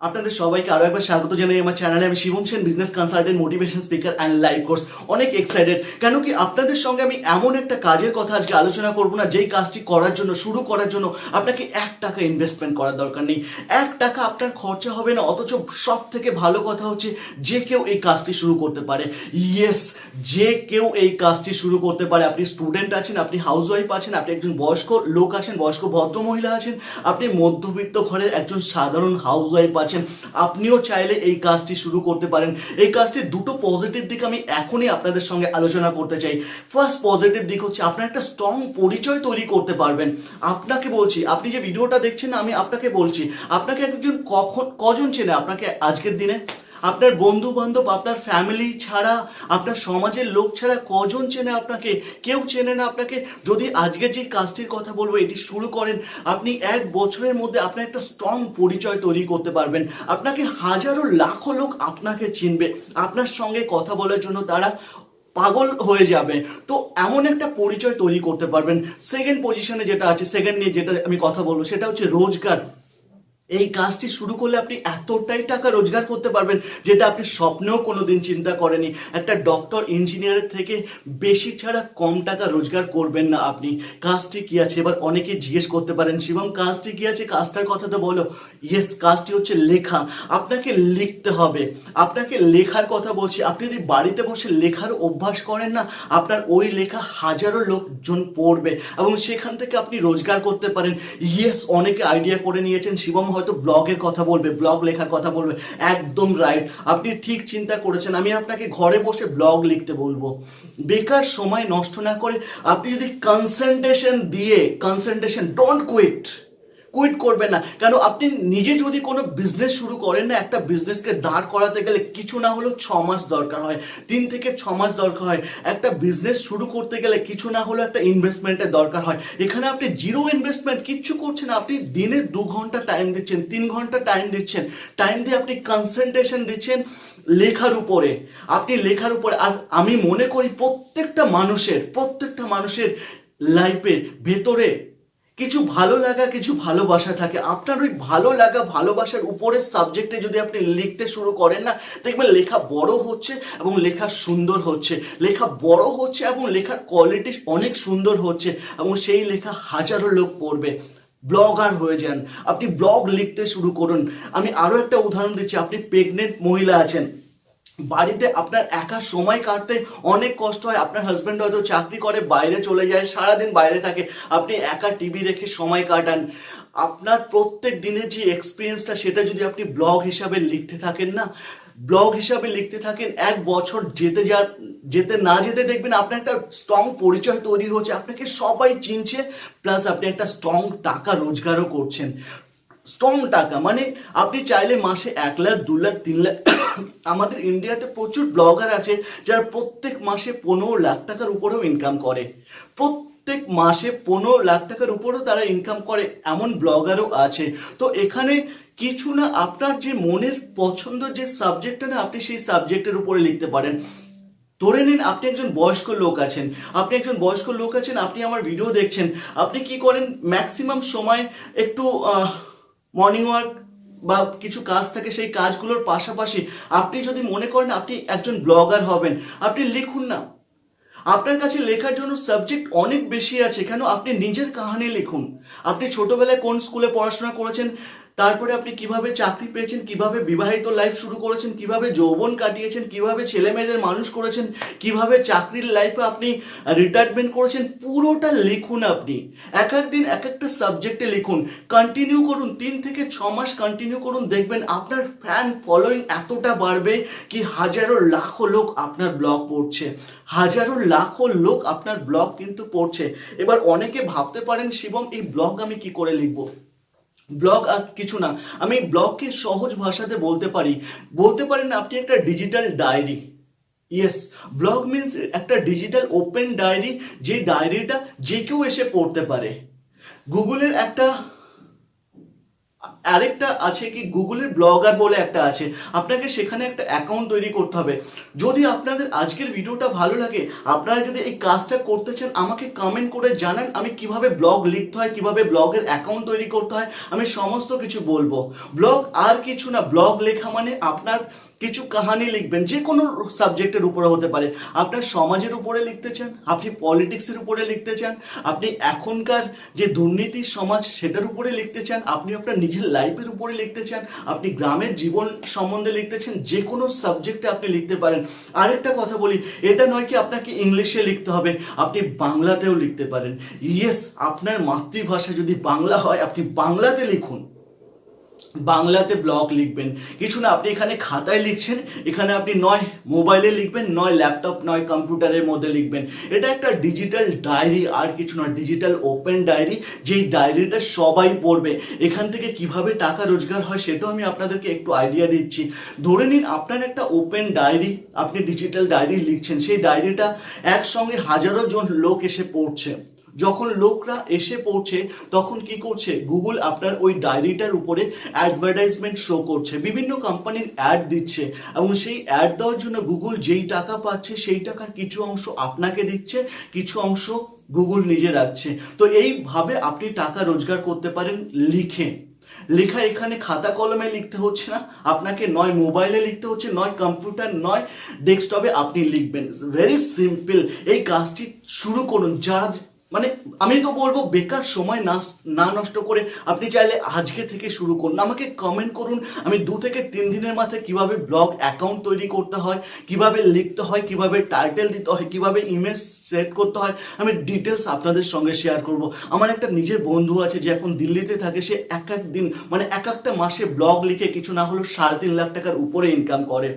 আপনাদের সবাইকে আরো একবার স্বাগত জানাই আমার চ্যানেলে। আমি Shivam Sen, business consultant, motivation speaker and live course. অনেক এক্সাইটেড কেন কি আপনাদের সঙ্গে আমি এমন একটা কাজের কথা আজকে আলোচনা করব না, যেই কাজটি করার জন্য, শুরু করার জন্য আপনাকে 1 টাকা ইনভেস্টমেন্ট করার দরকার নেই। 1 টাকা আপনার খরচা হবে না, অথচ সব থেকে ভালো কথা হচ্ছে যে কেউ এই কাজটি শুরু করতে পারে। ইয়েস, যে কেউ এই কাজটি শুরু করতে পারে। আপনি স্টুডেন্ট আছেন, আপনি হাউস ওয়াইফ আছেন, আপনি একজন বয়স্ক লোক আছেন, বয়স্ক ভদ্র মহিলা আছেন, আপনি মধ্যবিত্ত ঘরের একজন সাধারণ হাউস ওয়াইফ আছেন, আপনিও চাইলে এই কাজটি শুরু করতে পারেন। এই কাজটির দুটো পজিটিভ দিক আমি এখনই আপনাদের সঙ্গে আলোচনা করতে চাই। ফার্স্ট পজিটিভ দিক হচ্ছে আপনার একটা স্ট্রং পরিচয় তৈরি করতে পারবেন। আপনাকে বলছি, আপনি যে ভিডিওটা দেখছেন, আমি আপনাকে বলছি, আপনাকে একজন কজন চেনে আপনাকে আজকের দিনে? আপনার বন্ধু বান্ধব, আপনার ফ্যামিলি ছাড়া, আপনার সমাজের লোক ছাড়া কজন চেনে আপনাকে? কেউ চেনে না আপনাকে। যদি আজকে যে কাজটির কথা বলবো এটি শুরু করেন, আপনি 1 বছরের মধ্যে আপনার একটা স্ট্রং পরিচয় তৈরি করতে পারবেন। আপনাকে হাজারো লাখো লোক আপনাকে চিনবে, আপনার সঙ্গে কথা বলার জন্য তারা পাগল হয়ে যাবে। তো এমন একটা পরিচয় তৈরি করতে পারবেন। সেকেন্ড পজিশনে যেটা আছে, সেকেন্ড নিয়ে যেটা আমি কথা বলবো, সেটা হচ্ছে রোজগার। এই কাজটি শুরু করলে আপনি এতটাই টাকা রোজগার করতে পারবেন যেটা আপনি স্বপ্নেও কোনোদিন চিন্তা করেনি। একটা ডক্টর, ইঞ্জিনিয়ারের থেকে বেশি ছাড়া কম টাকা রোজগার করবেন না আপনি। কাজটি কি আছে? এবার অনেকে জিজ্ঞেস করতে পারেন, শিবম কাজটি কি আছে, কাজটার কথা তো বলো। ইয়েস, কাজটি হচ্ছে লেখা। আপনাকে লিখতে হবে। আপনাকে লেখার কথা বলছি। আপনি যদি বাড়িতে বসে লেখার অভ্যাস করেন না, আপনার ওই লেখা হাজারো লোকজন পড়বে এবং সেখান থেকে আপনি রোজগার করতে পারেন। ইয়েস, অনেকে আইডিয়া করে নিয়েছেন শিবম হয়তো ব্লগের কথা বলবে, ব্লগ লেখার কথা বলবে। একদম রাইট, আপনি ঠিক চিন্তা করেছেন। আমি আপনাকে ঘরে বসে ব্লগ লিখতে বলবো। বেকার সময় নষ্ট না করে আপনি যদি কনসেন্ট্রেশন, ডোন্ট কুইট করবেন না। কেন, আপনি নিজে যদি কোনো বিজনেস শুরু করেন না, একটা বিজনেসকে দাঁড় করাতে গেলে কিছু না হলেও 6 মাস দরকার হয়, 3 থেকে 6 মাস দরকার হয়। একটা বিজনেস শুরু করতে গেলে কিছু না হলেও একটা ইনভেস্টমেন্টের দরকার হয়। এখানে আপনি জিরো ইনভেস্টমেন্ট, কিচ্ছু করছেন না। আপনি দিনে 2 ঘন্টা টাইম দিচ্ছেন, 3 ঘন্টা টাইম দিচ্ছেন, টাইম দিয়ে আপনি কনসেন্ট্রেশন দিচ্ছেন লেখার উপরে। আপনি লেখার উপরে। আর আমি মনে করি প্রত্যেকটা মানুষের লাইফের ভেতরে কিছু ভালো লাগা, কিছু ভালোবাসা থাকে। আপনার ওই ভালো লাগা, ভালোবাসার উপরের সাবজেক্টে যদি আপনি লিখতে শুরু করেন না, দেখবেন লেখা বড় হচ্ছে এবং লেখা সুন্দর হচ্ছে, লেখা বড় হচ্ছে এবং লেখার কোয়ালিটি অনেক সুন্দর হচ্ছে এবং সেই লেখা হাজারো লোক পড়বে। ব্লগার হয়ে যান, আপনি ব্লগ লিখতে শুরু করুন। আমি আরো একটা উদাহরণ দিচ্ছি। আপনি প্রেগনেন্ট মহিলা আছেন, বাড়িতে আপনার একা সময় কাটতে অনেক কষ্ট হয়। আপনার হাজব্যান্ড হয়তো চাকরি করে, বাইরে চলে যায়, সারাদিন বাইরে থাকে, আপনি একা টিভি দেখে সময় কাটান। আপনার প্রত্যেক দিনের যে এক্সপিরিয়েন্সটা, সেটা যদি আপনি ব্লগ হিসাবে লিখতে থাকেন না, 1 বছর যেতে না যেতে দেখবেন আপনার একটা স্ট্রং পরিচয় তৈরি হচ্ছে, আপনাকে সবাই চিনছে, প্লাস আপনি একটা স্ট্রং টাকা রোজগারও করছেন। স্ট্রং টাকা মানে আপনি চাইলে মাসে 1 লাখ, 2 লাখ, 3 লাখ আমাদের ইন্ডিয়াতে প্রচুর ব্লগার আছে যারা প্রত্যেক মাসে 15 লাখ টাকার উপরেও ইনকাম করে। প্রত্যেক মাসে 15 লাখ টাকার উপরেও তারা ইনকাম করে, এমন ব্লগারও আছে। তো এখানে কিছু না, আপনার যে মনের পছন্দ যে সাবজেক্টটা না, আপনি সেই সাবজেক্টের উপরে লিখতে পারেন। ধরে নিন আপনি একজন বয়স্ক লোক আছেন, আপনি আমার ভিডিও দেখছেন। আপনি কি করেন? ম্যাক্সিমাম সময় একটু মর্নিং ওয়াক বা কিছু কাজ থাকে, সেই কাজগুলোর পাশাপাশি আপনি যদি মনে করেন আপনি একজন ব্লগার হবেন, আপনি লিখুন না। আপনার কাছে লেখার জন্য সাবজেক্ট অনেক বেশি আছে। কেন, আপনি নিজের কাহিনী লিখুন। আপনি ছোটবেলায় কোন স্কুলে পড়াশোনা করেছেন, তারপরে আপনি কিভাবে চাকরি পেয়েছেন, কিভাবে বিবাহিত লাইফ শুরু করেছেন, কিভাবে যৌবন কাটিয়েছেন, কিভাবে ছেলে মেয়েদের মানুষ করেছেন, কিভাবে চাকরির লাইফে আপনি রিটায়ারমেন্ট করেছেন, পুরোটা লিখুন। আপনি এক এক দিন এক একটা সাবজেক্টে লিখুন, কন্টিনিউ করুন, 3 থেকে 6 মাস কন্টিনিউ করুন। দেখবেন আপনার ফ্যান ফলোয়িং এতটা বাড়বে কি হাজারো লাখো লোক আপনার ব্লগ পড়ছে, হাজারো লাখো লোক আপনার ব্লগ কিন্তু পড়ছে। এবার অনেকে ভাবতে পারেন, শিবম এই ব্লগ আমি কি করে লিখবো? ব্লগ আর কিছু না, আমি ব্লগকে সহজ ভাষাতে বলতে পারেন আপনি একটা digital diary. Yes, blog means একটা ডিজিটাল ওপেন ডায়েরি, যে ডায়েরিটা যে কেউ এসে পড়তে পারে। গুগলের একটা আরেকটা আছে কি গুগলের ব্লগার বলে একটা আছে, আপনাকে সেখানে একটা অ্যাকাউন্ট তৈরি করতে হবে। যদি আপনাদের আজকের ভিডিওটা ভালো লাগে, আপনারা যদি এই কাজটা করতে চান, আমাকে কমেন্ট করে জানান, আমি কিভাবে ব্লগ লিখতে হয়, কিভাবে ব্লগের অ্যাকাউন্ট তৈরি করতে হয়, আমি সমস্ত কিছু বলবো। ব্লগ আর কিছু না, ব্লগ লেখা মানে আপনার কিছু কাহানি লিখবেন, যে কোনো সাবজেক্টের উপরে হতে পারে। আপনার সমাজের উপরে লিখতে চান, আপনি পলিটিক্সের উপরে লিখতে চান, আপনি এখনকার যে দুর্নীতির সমাজ সেটার উপরে লিখতে চান, আপনি আপনার নিজের লাইফের উপরে লিখতে চান, আপনি গ্রামের জীবন সম্বন্ধে লিখতে চান, যে কোনো সাবজেক্টে আপনি লিখতে পারেন। আরেকটা কথা বলি, এটা নয় কি আপনাকে ইংলিশে লিখতে হবে, আপনি বাংলাতেও লিখতে পারেন। ইয়েস, আপনার মাতৃভাষা যদি বাংলা হয়, আপনি বাংলাতে লিখুন, বাংলাতে ব্লগ লিখবেন। কিছু না, আপনি এখানে খাতায় লিখছেন, এখানে আপনি নয় মোবাইলে লিখবেন, নয় ল্যাপটপ, নয় কম্পিউটারের মধ্যে লিখবেন। এটা একটা ডিজিটাল ডায়েরি, আর কিছু না, ডিজিটাল ওপেন ডায়েরি, যেই ডায়েরিটা সবাই পড়বে। এখান থেকে কিভাবে টাকা রোজগার হয় সেটাও আমি আপনাদেরকে একটু আইডিয়া দিচ্ছি। ধরে নিন আপনার একটা ওপেন ডায়েরি, আপনি ডিজিটাল ডায়েরি লিখছেন, সেই ডায়েরিটা একসঙ্গে হাজারো জন লোক এসে পড়ছে। যখন লোকরা এসে পড়ছে তখন কি করছে, গুগল আপনার ওই ডায়েরিটার উপরে অ্যাডভার্টাইজমেন্ট শো করছে, বিভিন্ন কোম্পানির অ্যাড দিচ্ছে, এবং সেই অ্যাড দেওয়ার জন্য গুগল যেই টাকা পাচ্ছে সেই টাকার কিছু অংশ আপনাকে দিচ্ছে, কিছু অংশ গুগল নিজে রাখছে। তো এইভাবে আপনি টাকা রোজগার করতে পারেন লিখে। লেখা এখানে খাতা কলমে লিখতে হচ্ছে না, আপনাকে নয় মোবাইলে লিখতে হচ্ছে, নয় কম্পিউটার, নয় ডেস্কটপে আপনি লিখবেন। ভেরি সিম্পল, এই কাজটি শুরু করুন। যারা মানে আমি তো বলবো বেকার সময় না নষ্ট করে আপনি চাইলে আজকে থেকে শুরু করুন। আমাকে কমেন্ট করুন, আমি 2 থেকে 3 দিনের মাথায় কিভাবে ব্লগ অ্যাকাউন্ট তৈরি করতে হয়, কিভাবে লিখতে হয়, কিভাবে টাইটেল দিতে হয়, কিভাবে ইমেজ সেট করতে হয়, আমি ডিটেলস আপনাদের সঙ্গে শেয়ার করব। আমার একটা নিজের বন্ধু আছে যে এখন দিল্লিতে থাকে, সে এক দিন মানে একটা মাসে ব্লগ লিখে কিছু না হলো 3.5 লাখ টাকার উপরে ইনকাম করে।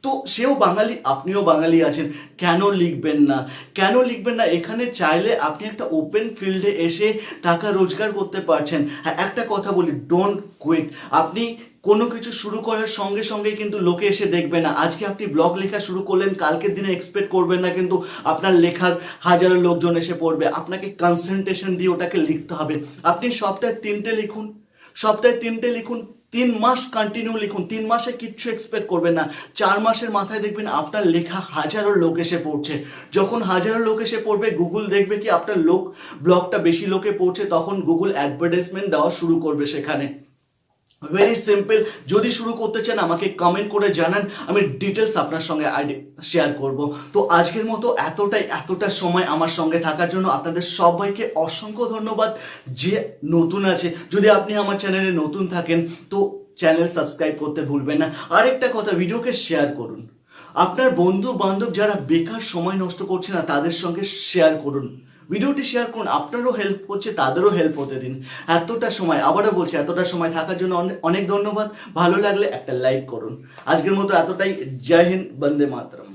তো সেও বাঙালি, আপনিও বাঙালি আছেন, কেন লিখবেন না, কেন লিখবেন না? এখানে চাইলে আপনি একটা ওপেন ফিল্ডে এসে টাকা রোজগার করতে পারছেন। হ্যাঁ, একটা কথা বলি, ডোন্ট কুইট। আপনি কোনো কিছু শুরু করার সঙ্গে সঙ্গে কিন্তু লোকে এসে দেখবে না। আজকে আপনি ব্লগ লেখা শুরু করলেন, কালকের দিনে এক্সপেক্ট করবেন না কিন্তু আপনার লেখার হাজারো লোকজন এসে পড়বে। আপনাকে কনসেন্ট্রেশন দিয়ে ওটাকে লিখতে হবে। আপনি সপ্তাহে 3টে লিখুন, সপ্তাহে 3টে লিখুন, 3 মাস কন্টিনিউ লিখুন। 3 মাসে কিচ্ছু এক্সপেক্ট করবেন না, 4 মাসের মাথায় দেখবেন আপনার লেখা হাজারো লোক এসে পড়ছে। যখন হাজারো লোক এসে পড়বে, গুগল দেখবে কি আপনার ব্লগটা বেশি লোকে পড়ছে, তখন গুগল অ্যাডভার্টাইজমেন্ট দেওয়া শুরু করবে সেখানে। Very simple. যদি শুরু করতে চান আমাকে কমেন্ট করে জানান, আমি ডিটেলস আপনার সঙ্গে শেয়ার করব। তো আজকের মতো এতটা সময় আমার সঙ্গে থাকার জন্য আপনাদের সবাইকে অসংখ্য ধন্যবাদ। যে নতুন আছে, যদি আপনি আমার চ্যানেলে নতুন থাকেন তো চ্যানেল সাবস্ক্রাইব করতে ভুলবেন না। আরেকটা কথা, ভিডিওকে শেয়ার করুন। আপনার বন্ধু বান্ধব যারা বেকার সময় নষ্ট করছে না তাদের সঙ্গে শেয়ার করুন, ভিডিওটি শেয়ার করুন। আপনারও হেল্প হচ্ছে, তাদেরও হেল্প হতে দিন। এতটা সময়, আবারও বলছি, এতটা সময় থাকার জন্য অনেক ধন্যবাদ। ভালো লাগলে একটা লাইক করুন। আজকের মতো এতটাই। জয় হিন্দ, বন্দে মাতরম।